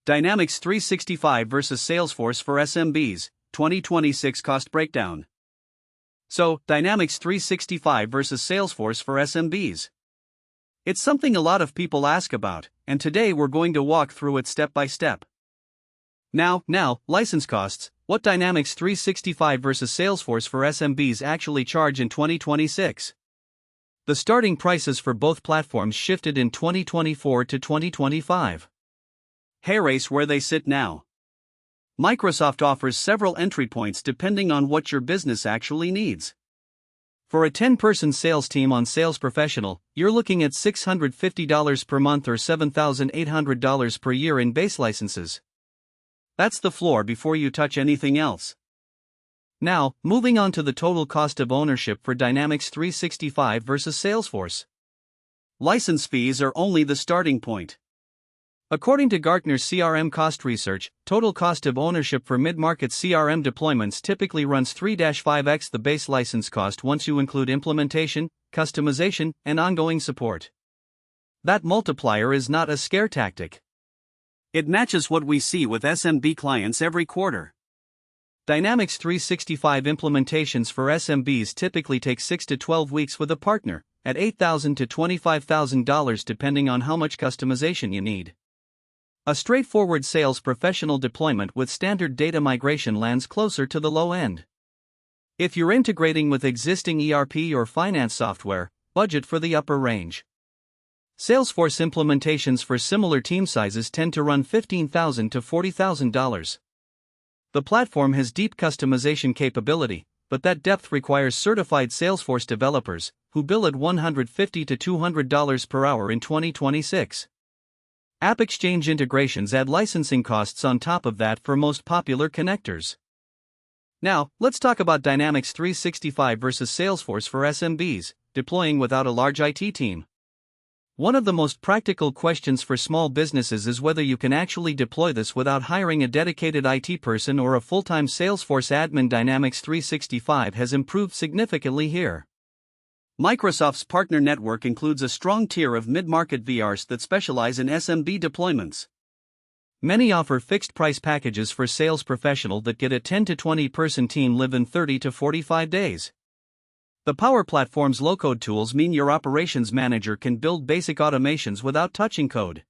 Dynamics 365 versus Salesforce for SMBs, 2026 cost breakdown. So, Dynamics 365 versus Salesforce for SMBs. It's something a lot of people ask about, and today we're going to walk through it step by step. Now, license costs. What Dynamics 365 versus Salesforce for SMBs actually charge in 2026. The starting prices for both platforms shifted in 2024 to 2025. Hey race where they sit now. Microsoft offers several entry points depending on what your business actually needs. For a 10-person sales team on Sales Professional, you're looking at $650 per month or $7,800 per year in base licenses. That's the floor before you touch anything else. Now, moving on to the total cost of ownership for Dynamics 365 versus Salesforce. License fees are only the starting point. According to Gartner's CRM cost research, total cost of ownership for mid-market CRM deployments typically runs 3-5x the base license cost once you include implementation, customization, and ongoing support. That multiplier is not a scare tactic. It matches what we see with SMB clients every quarter. Dynamics 365 implementations for SMBs typically take 6 to 12 weeks with a partner, at $8,000 to $25,000 depending on how much customization you need. A straightforward Sales Professional deployment with standard data migration lands closer to the low end. If you're integrating with existing ERP or finance software, budget for the upper range. Salesforce implementations for similar team sizes tend to run $15,000 to $40,000. The platform has deep customization capability, but that depth requires certified Salesforce developers, who bill at $150 to $200 per hour in 2026. App Exchange integrations add licensing costs on top of that for most popular connectors. Now, let's talk about Dynamics 365 versus Salesforce for SMBs, deploying without a large IT team. One of the most practical questions for small businesses is whether you can actually deploy this without hiring a dedicated IT person or a full-time Salesforce admin. Dynamics 365 has improved significantly here. Microsoft's partner network includes a strong tier of mid-market VRs that specialize in SMB deployments. Many offer fixed-price packages for Sales Professional that get a 10 to 20-person team live in 30 to 45 days. The Power Platform's low-code tools mean your operations manager can build basic automations without touching code.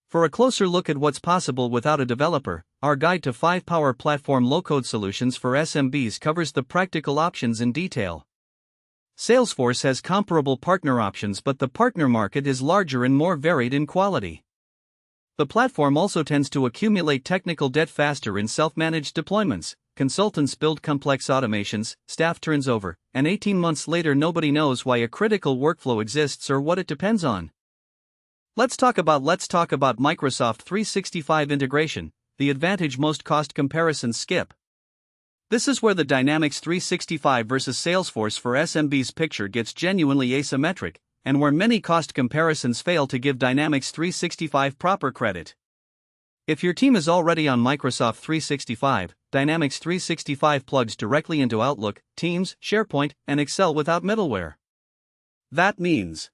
For a closer look at what's possible without a developer, our guide to 5 Power Platform low-code solutions for SMBs covers the practical options in detail. Salesforce has comparable partner options, but the partner market is larger and more varied in quality. The platform also tends to accumulate technical debt faster in self-managed deployments. Consultants build complex automations, staff turns over, and 18 months later nobody knows why a critical workflow exists or what it depends on. Let's talk about Microsoft 365 integration, the advantage most cost comparisons skip. This is where the Dynamics 365 versus Salesforce for SMBs picture gets genuinely asymmetric, and where many cost comparisons fail to give Dynamics 365 proper credit. If your team is already on Microsoft 365, Dynamics 365 plugs directly into Outlook, Teams, SharePoint, and Excel without middleware. That means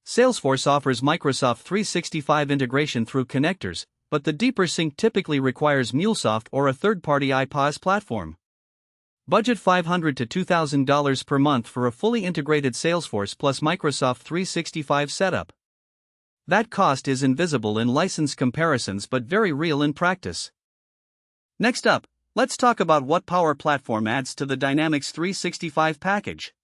Salesforce offers Microsoft 365 integration through connectors, but the deeper sync typically requires MuleSoft or a third-party iPaaS platform. Budget $500 to $2,000 per month for a fully integrated Salesforce plus Microsoft 365 setup. That cost is invisible in license comparisons but very real in practice. Next up, let's talk about what Power Platform adds to the Dynamics 365 package.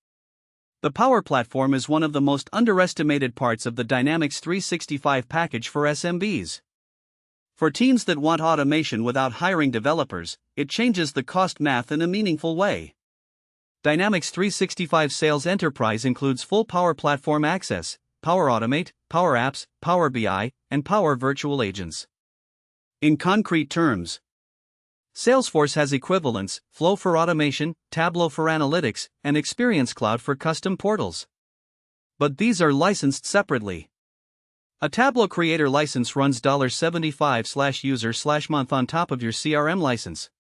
The Power Platform is one of the most underestimated parts of the Dynamics 365 package for SMBs. For teams that want automation without hiring developers, it changes the cost math in a meaningful way. Dynamics 365 Sales Enterprise includes full Power Platform access, Power Automate, Power Apps, Power BI, and Power Virtual Agents. In concrete terms, Salesforce has equivalents: Flow for automation, Tableau for analytics, and Experience Cloud for custom portals. But these are licensed separately. A Tableau Creator license runs $75/user/month on top of your CRM license.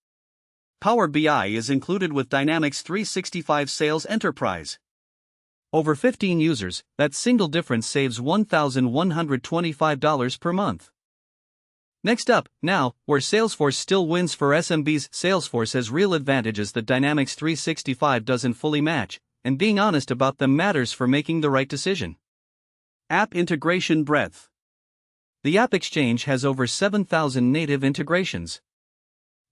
Power BI is included with Dynamics 365 Sales Enterprise. Over 15 users, that single difference saves $1,125 per month. Next up, now, where Salesforce still wins for SMBs, Salesforce has real advantages that Dynamics 365 doesn't fully match, and being honest about them matters for making the right decision. App integration breadth. The App Exchange has over 7,000 native integrations.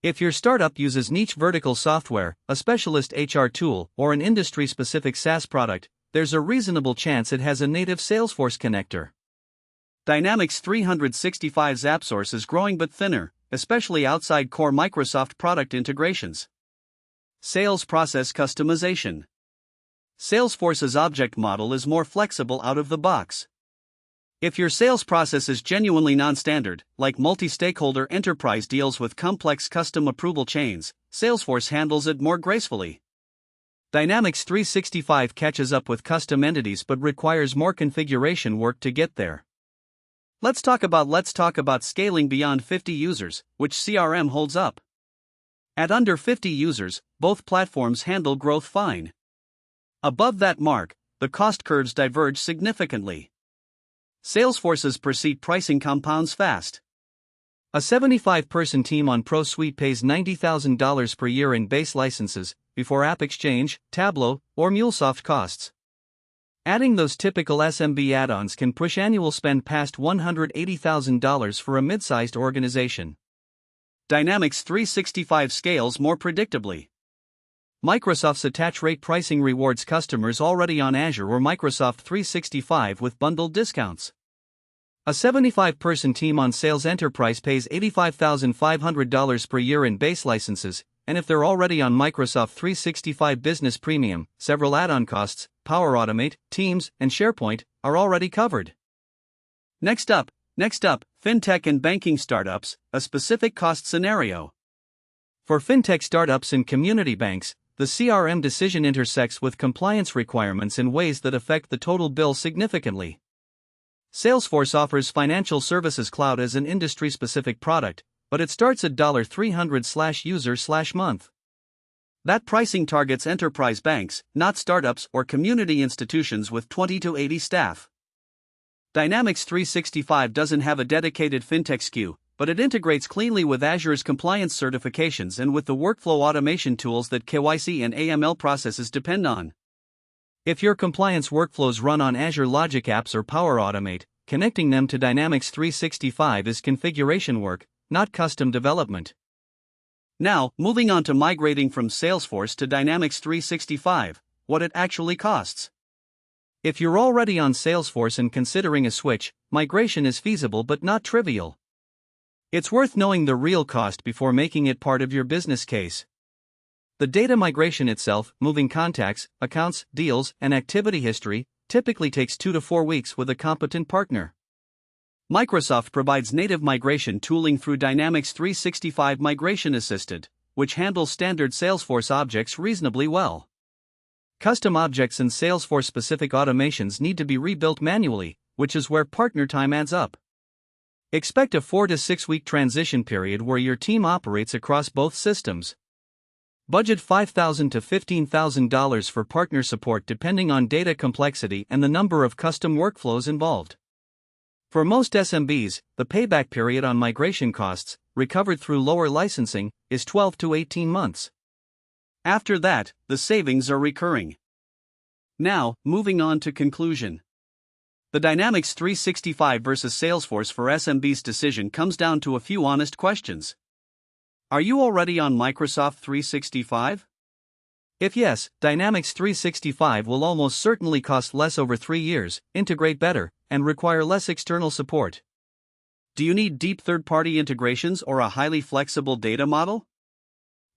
If your startup uses niche vertical software, a specialist HR tool, or an industry-specific SaaS product, there's a reasonable chance it has a native Salesforce connector. Dynamics 365's AppSource is growing but thinner, especially outside core Microsoft product integrations. Sales process customization. Salesforce's object model is more flexible out of the box. If your sales process is genuinely non-standard, like multi-stakeholder enterprise deals with complex custom approval chains, Salesforce handles it more gracefully. Dynamics 365 catches up with custom entities but requires more configuration work to get there. Let's talk about scaling beyond 50 users, which CRM holds up. At under 50 users, both platforms handle growth fine. Above that mark, the cost curves diverge significantly. Salesforce's per seat pricing compounds fast. A 75-person team on Pro Suite pays $90,000 per year in base licenses, before App Exchange, Tableau, or MuleSoft costs. Adding those typical SMB add-ons can push annual spend past $180,000 for a mid-sized organization. Dynamics 365 scales more predictably. Microsoft's attach rate pricing rewards customers already on Azure or Microsoft 365 with bundled discounts. A 75-person team on Sales Enterprise pays $85,500 per year in base licenses, and if they're already on Microsoft 365 Business Premium, several add-on costs, Power Automate, Teams, and SharePoint, are already covered. Next up, fintech and banking startups, a specific cost scenario. For fintech startups and community banks, the CRM decision intersects with compliance requirements in ways that affect the total bill significantly. Salesforce offers Financial Services Cloud as an industry-specific product, but it starts at $300/user/month. That pricing targets enterprise banks, not startups or community institutions with 20 to 80 staff. Dynamics 365 doesn't have a dedicated fintech SKU, but it integrates cleanly with Azure's compliance certifications and with the workflow automation tools that KYC and AML processes depend on. If your compliance workflows run on Azure Logic Apps or Power Automate, connecting them to Dynamics 365 is configuration work, not custom development. Now, moving on to migrating from Salesforce to Dynamics 365, what it actually costs. If you're already on Salesforce and considering a switch, migration is feasible but not trivial. It's worth knowing the real cost before making it part of your business case. The data migration itself, moving contacts, accounts, deals, and activity history, typically takes 2 to 4 weeks with a competent partner. Microsoft provides native migration tooling through Dynamics 365 Migration Assistant, which handles standard Salesforce objects reasonably well. Custom objects and Salesforce-specific automations need to be rebuilt manually, which is where partner time adds up. Expect a 4 to 6 week transition period where your team operates across both systems. Budget $5,000 to $15,000 for partner support depending on data complexity and the number of custom workflows involved. For most SMBs, the payback period on migration costs, recovered through lower licensing, is 12 to 18 months. After that, the savings are recurring. Now, moving on to conclusion. The Dynamics 365 versus Salesforce for SMBs decision comes down to a few honest questions. Are you already on Microsoft 365? If yes, Dynamics 365 will almost certainly cost less over 3 years, integrate better, and require less external support. Do you need deep third-party integrations or a highly flexible data model?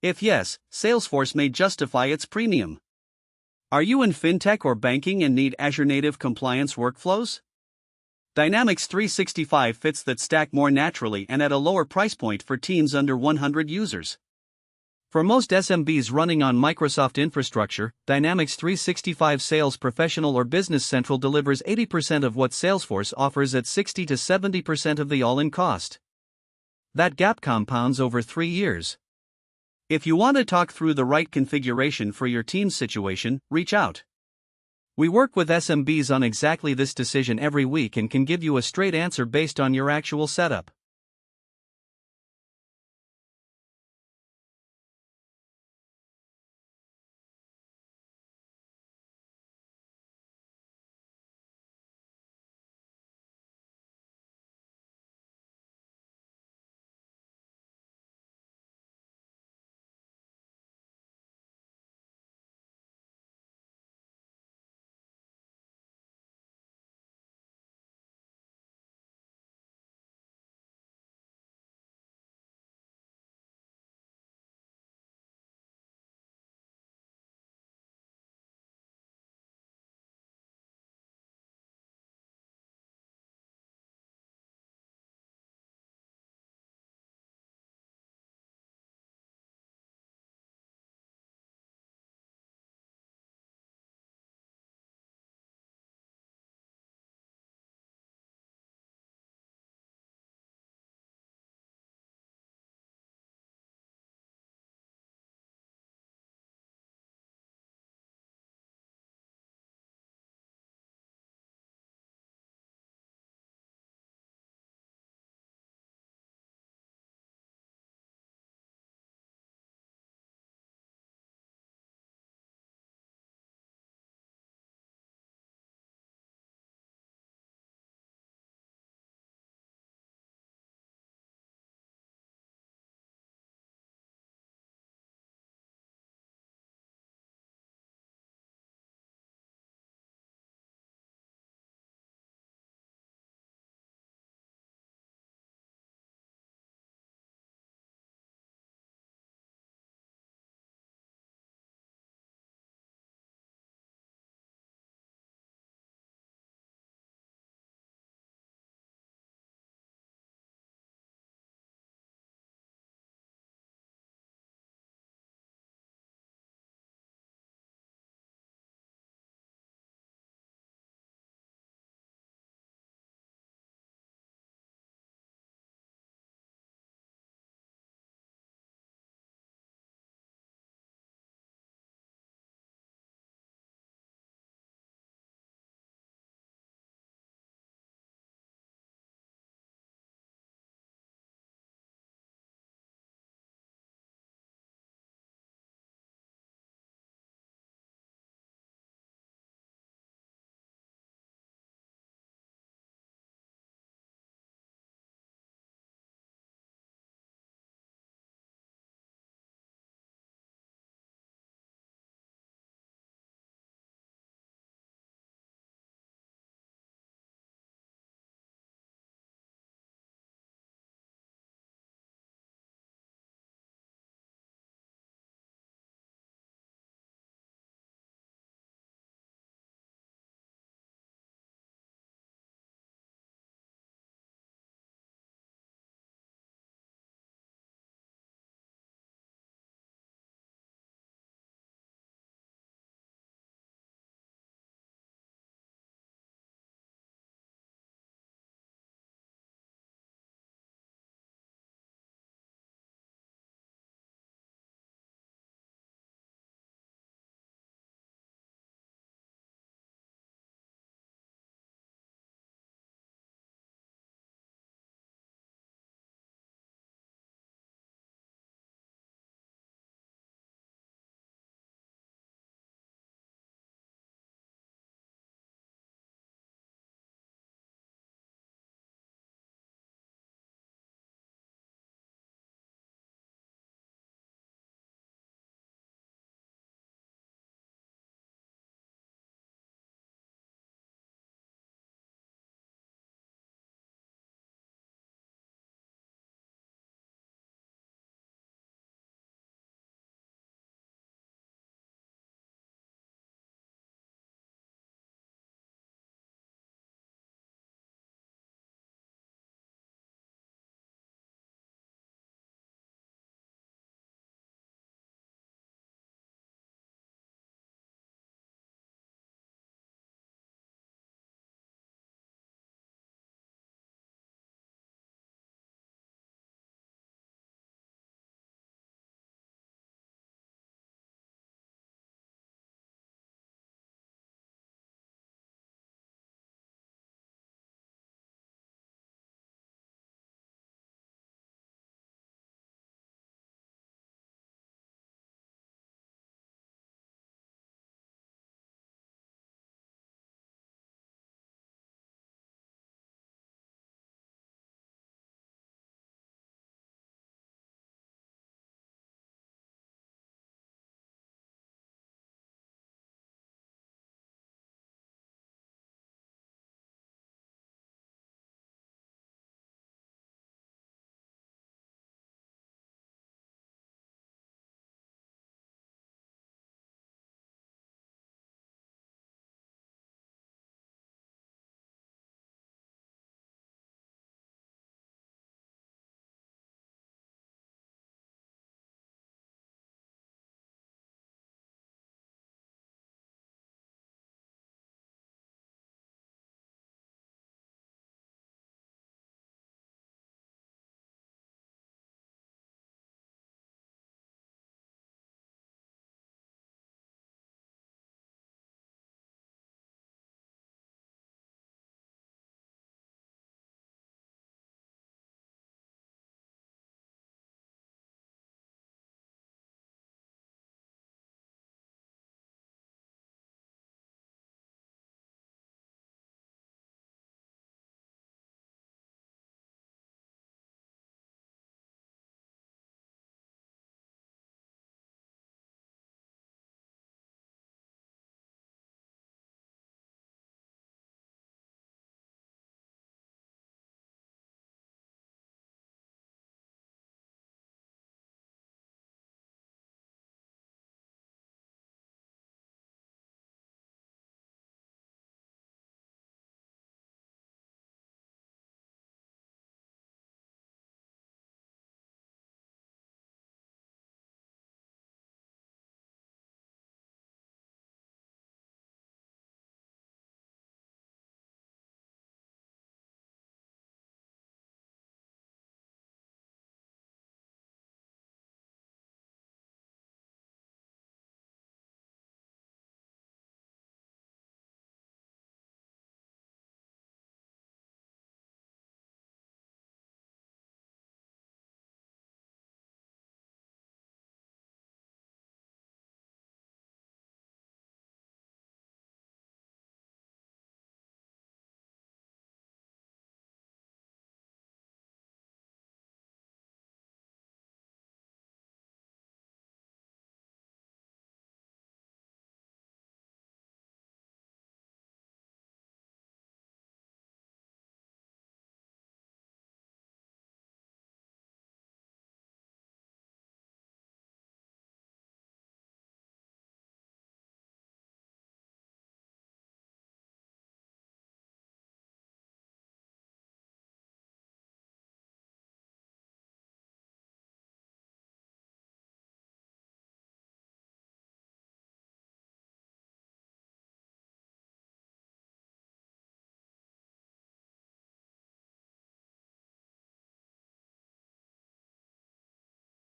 If yes, Salesforce may justify its premium. Are you in fintech or banking and need Azure-native compliance workflows? Dynamics 365 fits that stack more naturally and at a lower price point for teams under 100 users. For most SMBs running on Microsoft infrastructure, Dynamics 365 Sales Professional or Business Central delivers 80% of what Salesforce offers at 60 to 70% of the all-in cost. That gap compounds over 3 years. If you want to talk through the right configuration for your team's situation, reach out. We work with SMBs on exactly this decision every week and can give you a straight answer based on your actual setup.